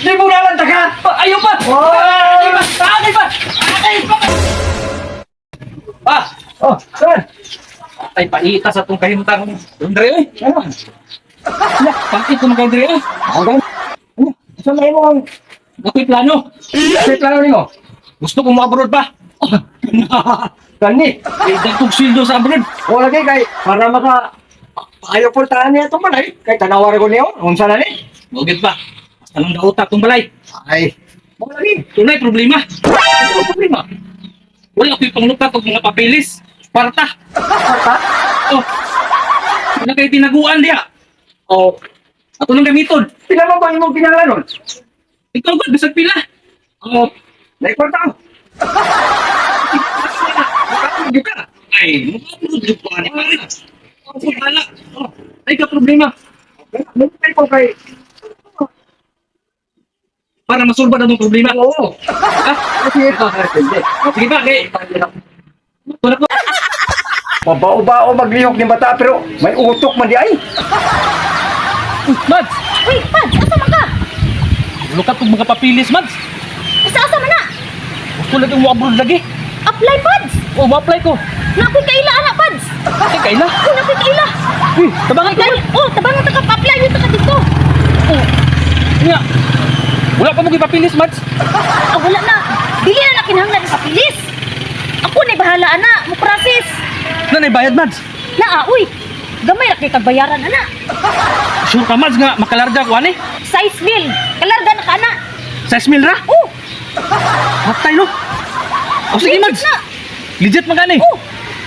Di mo nalang taka! Ayaw pa! Oh! Agay pa! Agay pa! Ah! Oh, sir! Ay, paita sa itong kahimtang. Dre, eh. Ano? Bakit ko magay, Dre, eh? Hanggang? Ano? Saan na mo ang Ako'y plano. set plano ninyo? Gusto kong ma-abroad pa. Gani! Eh, dagtog sweldo sa abroad. O lagi kay, para maka... Ayaw po tahan niya itong balay. Kay tanawar ko niyo, unsa na ni? Bugit pa. Anong nautak itong balay? Ay, mo lagi. Tunay problema. Ano problema? Wala ko'y panglukat o mga papilis. Parta. Parta? Oh. Wala kayo tinaguan diya. Oh. Ato nang gamiton. Pila mo ba imong pinanglanon? Ikaw ba? Bisag pila. Oh. Naikwarta ko. Makapagod ka. Ay, makapagod ka. Ano pare? Oh, hala. Oh. Ay ka problema. Mungkay ko kay... Para masulba na itong problema. Oo. Ha? Kasi hindi. Sige ba? Kaya. Wala ko. Mabao-bao maglihok ni bata pero may utok man di ay. Mads! Uy, Pads, asa man ka? Lukat itong mga papilis, Mads. Asa man na? Gusto lang itong abroad lagi. Apply, Pads! Oh, ma-apply ko. Nakoy kaila, anak, Pads! Ay, kaila. Oh, nakoy kaila! Uy, tabangan ko. Oh, tabangan ka pa-apply yun ka dito! Oh. Nga. Wala pa mo papilis, Mads. Ah, wala na! Dili na nakinahanglan sa papilis! Ako na bahala, anak! Mo process! Nanay bayad, Mads. Uy! Gamay na kay kagbayaran, anak! Sure ka, Mads, nga makalarga ko, ani? Size bill! Kalarga na ka, anak! Sa mil ra? Oh! Hatay, no? O sige, Mads. Na! Legit magani. Oh!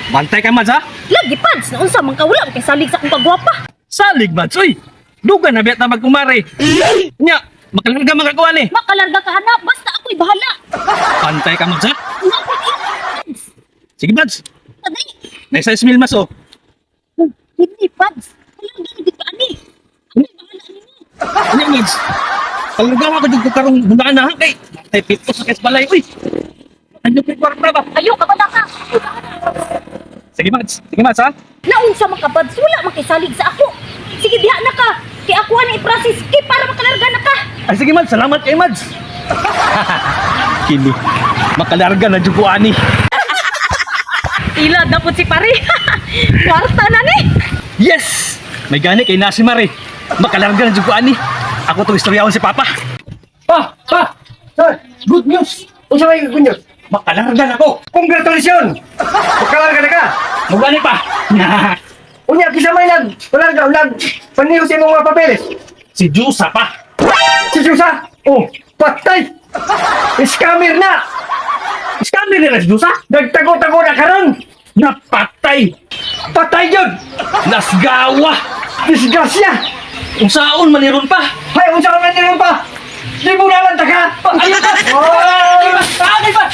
Bantay ka, Mads, ha? Lagi, Pads! Naunsa man ka wala kay salig sa akong kagwapa! Salig, Mads, uy. Dugan na biya na magkumare. Nya, makalarga magkakuha, ni. Makalarga ka, anak! Basta ako'y bahala! Bantay ka, Mads, ha? Nakoy kaila, Pads! Sige, Mads. Aday! May 6 mil, mas, oh. Hindi, Pads! Kalarga na dito, ani! Ako'y bahala ninyo! Ano, Mads? Talaga ako dito karong bunaan na, ha? Kay, tay pito sa kesbalay, uy. Ano pa kwarta ba? Ayaw ka ba na ka? Sige, Mads. Sige, Mads, ha? Naunsa man ka, Pads, wala man kay salig sa ako. Sige, diha na ka. Kay ako na i-process kay para makalarga na ka. Ay, sige, Mads. Salamat kay Mads. Kini. Makalarga na dyan ko, ani. Ila, dapat si pare. Kwarta na ni. Yes! May gani kay Nasi Mare. Makalarga na dyan ko, ani. Ako to istoryahon si Papa. Pa! Pa! Sir, Good news! unsa may gunyot? Makalarga na ko! Congratulations! Pagkalarga na ka. Mugani pa! Unya kisa may nag paniho sa imong mga papeles. Si Jusa pa! Si Susa. Oh, patay. Scammer na. Scammer nila si Jusa! Nagtago-tago na karon. Napatay! Patay jud. Nasgawa! Disgrasya. Kung saon maniron pa! Hay unsa ka man pa? Di mo nalang taka. Ayun pa! Oh! Agay pa!